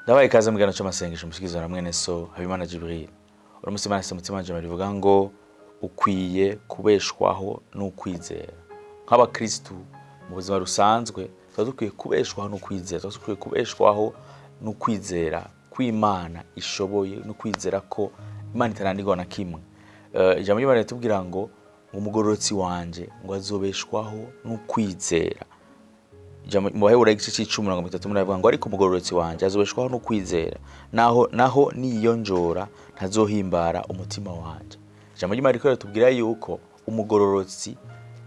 Ndabaye ikaze mu gano cy'amasengesho mushikizo na mwene so Habimana Djibril. Uramusi Imana se mutima wanje rivuga ngo ukwiye kubeshwaho n'ukwizera. Nk'abakristu mu buzima rusanzwe dukwiye kubeshwaho n'ukwizera, dukwiye kubeshwaho n'ukwizera kw'Imana ishoboye no kwizera ko Imana itarandigwa na kimwe. Ijambo ry'Imana ritubwira ngo umugororotsi wanje ngo azobeshwaho n'ukwizera. Mu Baheburayo igice c'10:30 muravuga ngo ariko umugororotsi wanje azobeshwaho n'ukwizera naho niyonjora ntazohimbara umutima wanje. Ijambo ry'Imana ritubwira yuko umugororotsi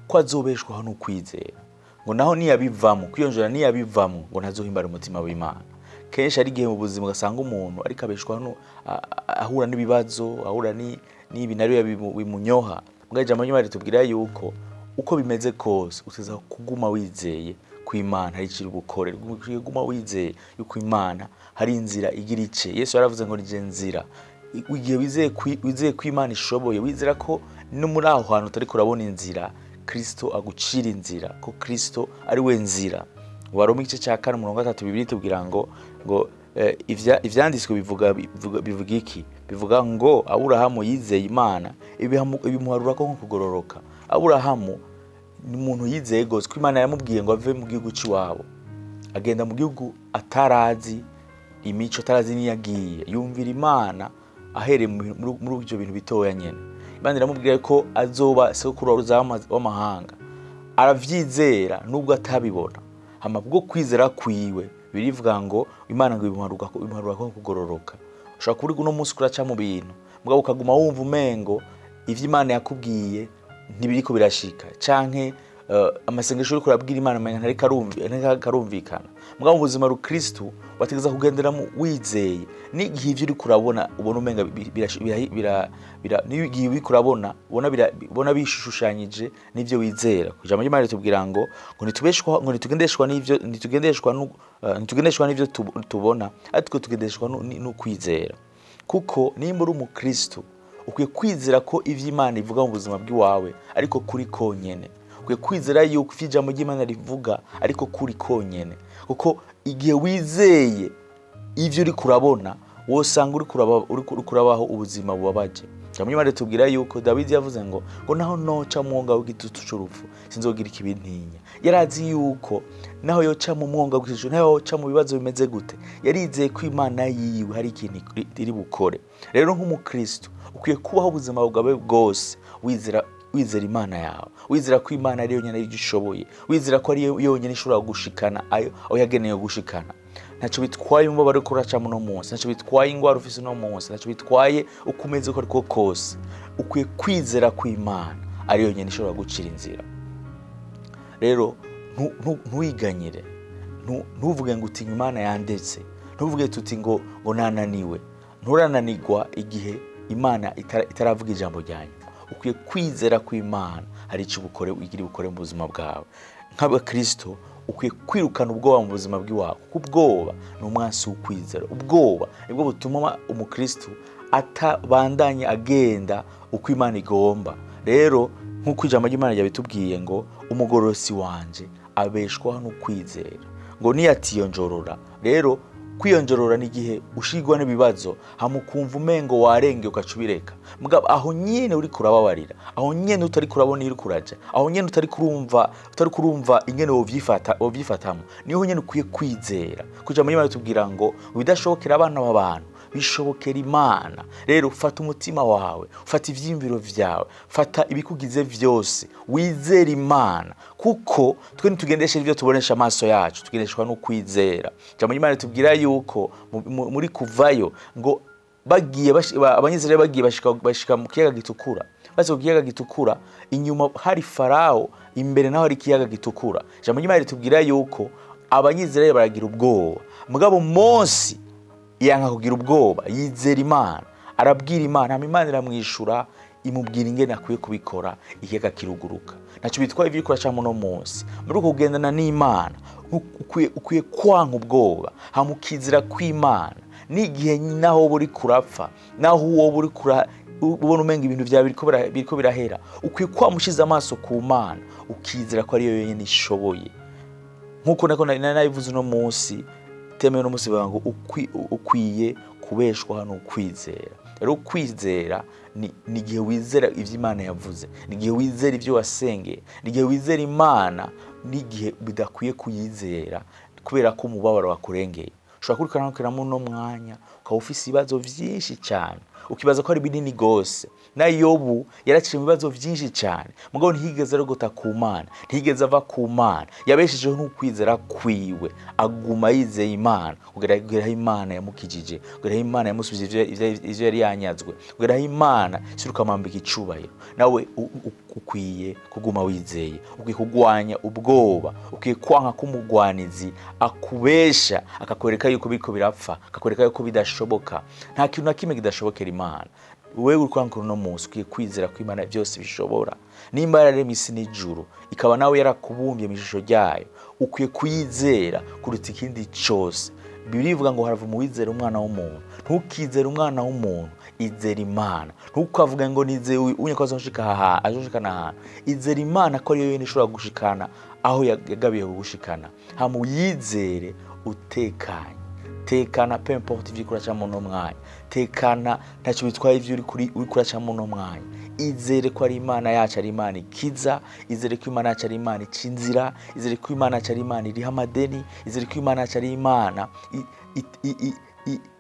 ko azobeshwaho n'ukwizera ngo naho niyabivamo kwiyonjora niyabivamo ngo ntazohimbara umutima w'Imana. Kenshi ari gihe mu buzima ugasanga umuntu ariko abeshwaho ahura n'ibibazo, ahura n'ibintu bimunyoha. Mbwa ijambo ry'Imana ritubwira yuko uko bimeze kose uteza kuguma wizeye ku Imana hari ikiri gukore, guma wizeye yuko Imana hari inzira igira ice. Yesu yaravuze ngo nije nzira. Igihe wizeye ku Imana ishoboye, wizera ko no muri aho hantu utari kurabona inzira, Kristo agucira inzira, ko Kristo ari we nzira. Waroma igice cya 4:3 Bibiliya itubwira ngo ivyanditswe bivuga iki? Bivuga ngo Aburahamu yizeye Imana ibimuharura ko nko kugororoka. Aburahamu ni umuntu yizeye gose ko Imana yamubwiye ngo ave mu gihugu cy'iwabo, agenda mu gihugu atarazi imico, atarazi niyagiye, yumvira Imana ahereye muri ibyo bintu bitoya nyene. Imana iramubwira ko azoba sekuru w'amahanga, aravyizera nubwo atabibona. Hama bwo kwizera kwiwe birivuga ngo Imana ngo ibimuharura ko kugororoka. Ushaka kuri guno munsi kuraca mu bintu mugabo ukaguma wumva umengo ivyo Imana yakubwiye ntibiriko birashika, canke amasengesho uri kurabwira Imana menga ntari karumvikana. Mugabo mu buzima ru Kristo wategeza kugendera mu wizeye, n'igihe ivyo uri kurabona ubona umenga n'igihe uri kurabona ubona bishushanyije n'ivyo wizera. Ijambo ry'Imana ritubwira ngo nitugendeshwa n'ivyo tubona, ariko tugendeshwa n'ukwizera. Kuko nimba uri umukristo ukwiye kwizera ko ivyo Imana ivuga mu buzima bw'iwawe ariko kuri konyene. Ukwiye kwizera yuko ijambo ry'Imana rivuga ariko kuri konyene, kuko igihe wizeye ivyo uri kurabona wosanga uri kurabaho ubuzima bubabaje. Ijambo ry'Imana ritubwira yuko Dawidi yavuze ngo naho noca mu mwonga w'igitutu c'urupfu sinzogira ikibintinya. Yarazi yuko naho yoca mu mwonga w'igitutu, naho yoca mu bibazo bimeze gute, yarizeye ko Imana yiwe hari ikintu iri bukore. Rero nk'umukristo ukwiye kubaho ubuzima bwawe bwose wizera Imana yawe, wizera ko Imana ari yonyene ishoboye, wizera ko ari yonyene ishobora gushikana aho yageneye gushikana. Ntaco bitwaye umubabaro ko uracamo no munsi, ntaco bitwaye ingwara ufise no munsi, ntaco bitwaye ukomeze ko ariko kose. Ukwiye kwizera ko Imana ari yonyene ishobora gucira inzira. Rero ntuwiganyire, ntuvuge ngo uti Imana yandetse, ntuvuge tuti ngo nananiwe. Nturananirwa igihe Imana itaravuga ijambo ryanyu. Ukwiye kwizera ko Imana hari icyo igira bukore mu buzima bwawe. Nk'abakristo ukwiye kwirukana ubwoba mu buzima bw'iwawe, kuko ubwoba ni umwansi w'ukwizera. Ubwoba nibwo butuma umukristo atabandanye agenda uko Imana igomba. Rero nk'uko ijambo ry'Imana ryabitubwiye ngo umugororotsi wanje abeshwaho n'ukwizera, ngo niyatiyonjorora. Rero kwiyonjorora ni igihe ushigwa n'ibibazo hamukumva umengo warenge ukacubireka. Mugabo aho nyene uri kurababarira, aho nyene utari kurabona iri kuraja, aho nyene utari kurumva ingene wovyifatamo, niho nyene ukwiye kwizera. Kuja muri Imana tubwira ngo bidashobokera abana b'abantu bishobokera Imana. Rero fata umutima wawe, fata ivyimviro vyawe, fata ibikugize vyose, wizera Imana, kuko twe ntitugendesha ivyo tubonesha amaso yacu, tugendeshwa no kwizera. Ijambo ry'Imana tubwira yuko muri kuvayo ngo abanyizera bagiye bashika mu kiyaga gitukura. Base ku kiyaga gitukura inyuma hari Farao, imbere naho hari ikiyaga gitukura. Ijambo ry'Imana ritubwira yuko abanyizera baragira ubwoba, mugabo Mose yanka kugira ubwoba, yizera Imana, arabwira Imana, Imana iramwishura imubwira ingene akwiye kubikora, ikiyaga kiruguruka. Ntaco bitwaye ivyo kuracamo no munsi. Muri uko kugendana n'Imana ukwiye kwanka ubwoba, hamukizira kw'Imana. N'igihe naho buri kurapfa, naho uwo buri ubona umenga ibintu vyawe biriko birahera, ukwiye kwamushiza amaso ku Mana, ukizira ko ari yo yonyene ishoboye. Nkuko nako nayivuze no munsi temewe no musi ngo ukwiye kubeshwaho no kwizera. Rero kwizera ni gihe wizera ivyo Imana yavuze, ni gihe wizera ivyo wasengeye, ni gihe wizera Imana, ni gihe bidakwiye kuyizera kubera ko umubabaro wakurengeye. Ushobora kurikana muno mwanya ukaba ufise ibibazo vyinshi cyane, ukibaza ko ari binini gose. Na Yobu yaraciye mu bibazo vyinshi cyane, mugabo ntihigeze arogota ku Mana, ntihigeze ava ku Mana, yabeshejeho n'ukwizera kwiwe, aguma yizeye Imana, kugeraho Imana yamukijije, kugeraho Imana yamusubije ivyo yari yanyazwe, kugeraho Imana sirukamambika icubahiro. Nawe ukwiye kuguma wizeye, ukwiye kugwanya ubwoba, ukwiye kwanka kumugwanizi akubesha, akakwereka yuko biko birapfa, akakwereka yuko bidashoboka. Nta kintu na kimwe kidashobokera Imana. Wewe urikwankuru no munsi ukwiye kwizera ko Imana byose bishobora. Nimba yararemye isi n'ijuru, ikaba nawe yarakubumbye mu ishusho ryayo, ukwiye kuyizera kuruta ikindi cyose. Bibiri ivuga ngo harava mu wizera umwana w'umuntu. Ntukizera umwana w'umuntu, izera Imana. Ntukavuga ngo nizeye unye ko azoshikana ahantu. Izera Imana ko ariyo yene ishobora gushikana aho yagabiye gushikana. Hamu yizere utekanye. Tekana peu importe ivyo kuraca muno mwanya. Tekana ntacyo bitwaye ivyo uri kuraca muno mwanya. Izere ko ari Imana yacu, ari Imana ikiza, izere ko Imana yacu ari Imana icinzira, izere ko Imana yacu ari Imana iriha amadeni, izere ko Imana yacu ari Imana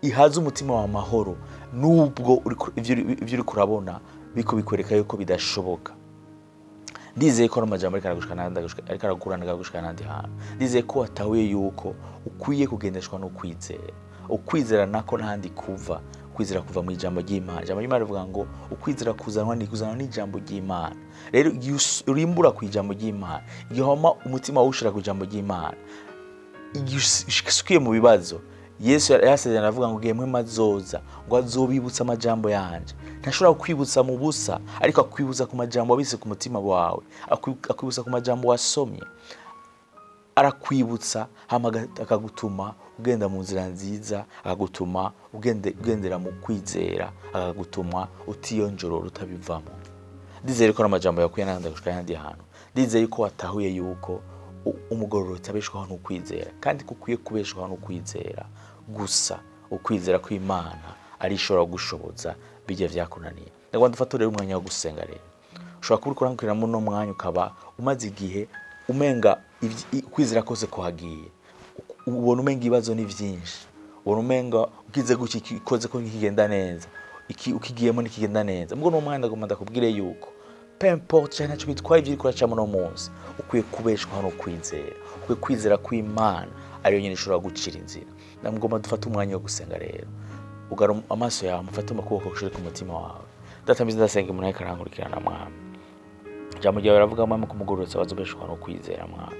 ihaza umutima wa mahoro. Nubwo ivyo uri kurabona biko bikwereka yuko bidashoboka. Ndizeye ko amajambo ariko aragurana gushikana nandi hantu. Ndizeye ko watahuye yuko ukwiye kugendeshwa no kwizera. Ukwizera nako ntandi kuva, kwizera kuva mu ijambo ry'Imana. Ijambo ry'Imana rivuga ngo ukwizera kuzanwa n'ijambo ry'Imana. Rero urimbura ku ijambo ry'Imana, igihoma umutima wushira ku ijambo ry'Imana, igisukiye mu bibazo. Yesu yasezerana avuga ngo gemwe mazoza ngo azobibutsa amajambo yanje. Ntashobora kwibutsa mu busa, ariko akwibutsa ku majambo abise ku mutima wawe, akwibutsa ku majambo wasomye. Arakwibutsa hama akagutuma ugenda mu nzira nziza, akagutuma ugendera mu kwizera, akagutuma utiyonjoro rutabivamo. Ndizeye ko amajambo yakuye nanda gushika yandi hantu. Ndizeye ko watahuye yuko umugororotsi abeshwaho no kwizera, kandi kukwiye kubeshwaho no kwizera gusa. Ukwizera ko Imana ari ishobora gushoboza bijya vyakunaniye. Ndagwa ndufata rero umwanya wo gusenga rero. Ushobora kubikora nkira muno mwanya ukaba umaze igihe umenga kwizera kose ko hagiye. Ubona umenga ibibazo ni vyinshi. Ubona umenga ukize guki koze ko nkigenda neza. Ukigiyemo nikigenda neza. Mbwo no mwanya ndagomba ndakubwire yuko peu importe cyane cyo bitwaye ivyo kuraca muno munsi, ukwiye kubeshwaho no kwizera. Ukwiye kwizera ko Imana ariyo nyene ishobora gucira inzira. Ndamugomba dufata umwanya wo gusenga rero. Ugara amaso yawe, mufate amakuboko kushire ku mutima wawe. Datamize ndasenga umuntu akarangurikirana mwami. Jambo ryawe ravuga mwami kumugororotsi bazobeshwaho no kwizera mwami.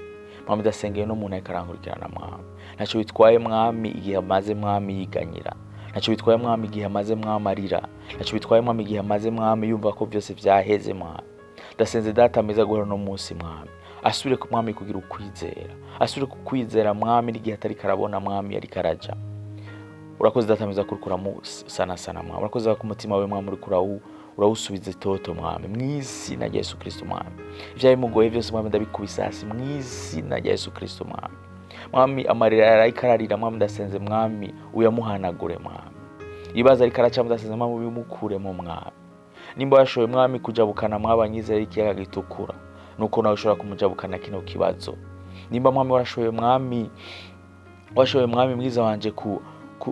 Mwami ndasengeye no umuntu akarangurikirana mwami. Ntacyo bitwaye mwami igihe amaze mwami yiganyira. Ntacyo bitwaye mwami igihe amaze mwami arira. Ntacyo bitwaye mwami igihe amaze mwami yumva ko byose vyaheze mwami. Ndasenze datamiza guhora no munsi mwami. Asubire ku mwami kugira ukwizera. Asubire kukwizera mwami n'igihe atari karabona mwami yari karaja. Urakoze datamiza kurukura mu sana mwami. Urakoze ku mutima wawe mwami uri urawusubiza itoto mwami. Mw'izina rya Yesu Kristo mwami. Ivyaye mugoye byose mwami ndabikubisasi mw'izina rya Yesu Kristo mwami. Mwami amarira yarayikararira mwami ndasenze mwami uyamuhanagure mwami. Ibaza rikaraca ndasenze mwami ubimukure mu mwami. Nimba yashoye mwami kujabukana mwabanyizera ikiyaga gitukura, nuko nawe ushobora kumujabukana kino kibazo. Nimba mwami washoye mwami mwiza wanje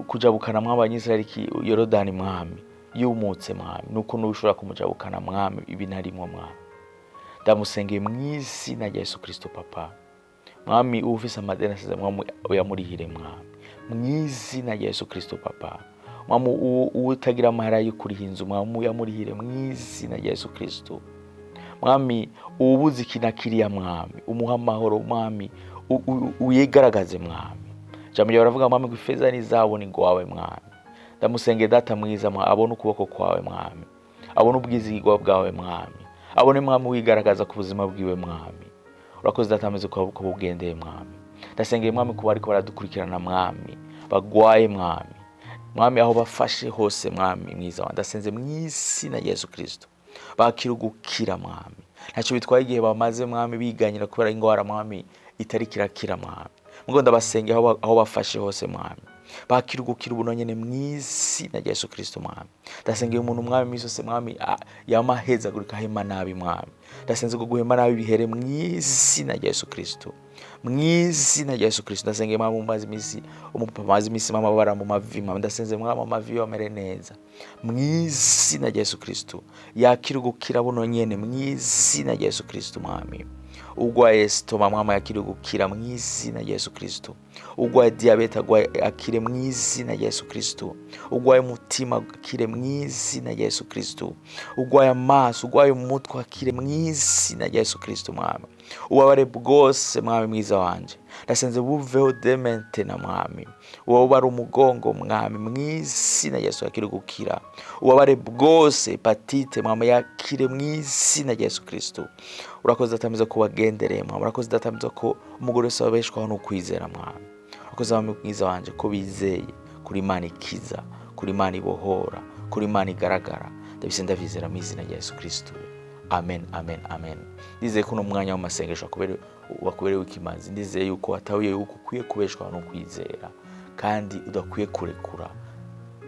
kujabukana mwabanyizera iki Yorodani mwami yumutse mwami, nuko nawe ushobora kumujabukana mwami ibi narimwe mwami. Ndamusengeye mw'izina rya Yesu Kristo papa. Mwami ufise amadeni asize mwami uyamurihire mwami. Mw'izina rya Yesu Kristo papa. Mwami utagira amahera yo kurihinza mwami uyamurihire mw'izina rya Yesu Kristo. Mwami ubuze ikinakiriya mwami umuha amahoro mwami uyegaragaze mwami. Jambo ryawe ravuga mwami gwifeza nizabo ni gwawe mwami. Ndamusengeye data mwiza mwami abone ukuboko kwawe mwami. Abone ubwizigwa bwawe mwami. Abone mwami wigaragaza ku buzima bwiwe mwami. Urakoze datameze ko bugendeye mwami. Ndasengeye mwami kuba ariko baradukurikirana mwami bagwaye mwami. Mwami aho bafashe hose mwami mwiza wa ndasenze mw'izina rya Yesu Kristo bakirugukira mwami. Ntacyo bitwaye igihe bamaze mwami biganyira kubera ingwara mwami itari kirakira mwami. ngo ndabasenge aho bafashe hose mwami, bakira gukira ubuno nyene mw'izina rya Yesu Kristo mwami. Ndasengeye umuntu mwami misi yose mwami yamaheza gurika hema nabi mwami, ndasenze ko guhema nabi bihere mw'izina rya Yesu Kristo, mw'izina rya Yesu Kristo. Ndasengeye mwami mumazi misi umupapa mazi misi mama bara mu mavi mwami, ndasenze mwami amavi bamere neza mw'izina rya Yesu Kristo. Yakira gukira buno nyene mw'izina rya Yesu Kristo mwami. Ugwaye stoma mwama yakire gukira mw'izina rya Yesu Kristo. Ugwaye diabete akire mw'izina rya Yesu Kristo. Ugwaye mutima akire mw'izina rya Yesu Kristo. Ugwaye amaso, ugwaye umutwe akire mw'izina rya Yesu Kristo mwami. Ubabare bwose mwami mwiza wanje, ndasenze buveho demente na mwami. Ubabare umugongo mwami mw'izina rya Yesu yakire gukira. Ubabare bwose hepatite mwami yakire mw'izina rya Yesu Kristo. Urakoze datamiza ko bagendereye mwami, urakoze datamiza ko umugororotsi yobeshwaho no kwizera mwami. Urakoze mwami mwiza wanje ko bizeye kuri Imana ikiza, kuri Imana ibohora, kuri Imana igaragara. Ndabise ndavizera mu izina rya Yesu Kristo. Amen, amen, amen. Ndizeye ko no mwanya w'amasengesho wakuberewe ikimazi. Ndizeye yuko watahuye yuko ukwiye kubeshwaho no kwizera, kandi udakwiye kurekura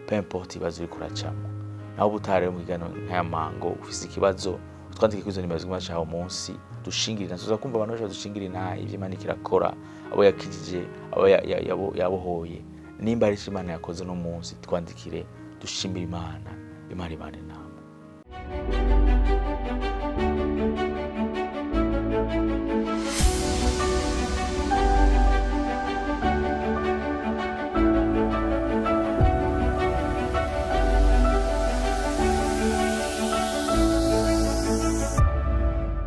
pemporte ibibazo uri kuracamo. Naho butare mu igano nk'ayamango ufise ikibazo, twandike kwizo nimero z'Imana cyaho munsi dushingirira. Tuza kumva abantu bashaka dushingirira inaha ivyo Imana kirakora, abo yakijije, abo yabohoye. Nimba ari Imana yakoze no munsi twandikire dushimira Imana. Imana ibane namwe.